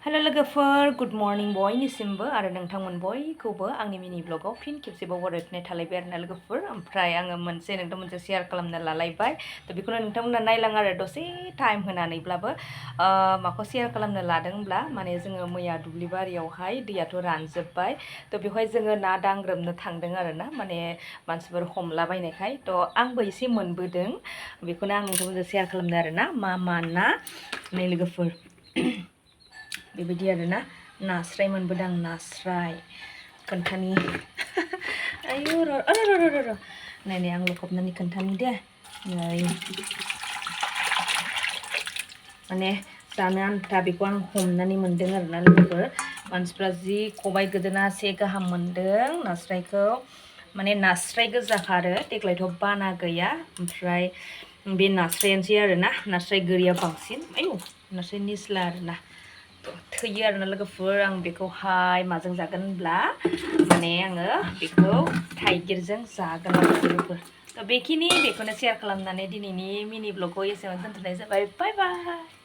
Hello लोगोफोर good morning बयनिसिमबो आरो नोंथांमोन बयखौबो आंनि मिनि ब्लगाव फिन खेबसेबाव बरायफिननाय थालायबाय आरोना लोगोफोर ओमफ्राय आङो मोनसे शेयार खालामना लालायबाय थ' बेखौनो नोंथांमोना नायलां आरो दसे टाइम होनानैब्लाबो माखौ शेयार खालामनो लादोंब्ला माने जोङो मैया दुब्लि बारियावहाय दैयाथ' रानजोब्बाय थ' बेवहाय जोङो ना दांग्रोमनो थांदों आरोना माने मानसिफोर हमलाबायनायखाय थ' आंबो एसे मोनबोदों बेखौनो आं नोंथांमोनजों शेयार खालामनो आरोना मा ना नै लोगोफोर बेबायदि आरोना नास्राय मोनबोदों आं नास्राय खोन्थानि आयु र' नायनाय आं लखबनानै खोन्थानि दे नै माने जानो आन्था बेखौ आं हमनानै मोनदों आरोना लोगोफोर मानसिफ्रा जि खबाइ गोदोनासे गाहाम मोनदों नास्रायखौ माने नास्राय गोजाखा आरो देग्लायथ' बाना गैया ओमफ्राय बे नास्रायानोसै आरोना नास्राय गोरिया बांसिन आयु नास्राय निस्ला आरोना थैयो आरोना लोगोफोर आं बेखौहाय माजों जागोन होनब्ला माने आङो बेखौ थाइगिरजों जागोन आरो लोगोफोर थ' बेखौनो शेयार खालामनानै दिनैनि मिनि ब्लगखौ एसेयावनो दोनथ'नाय जाबाय बाय बाय।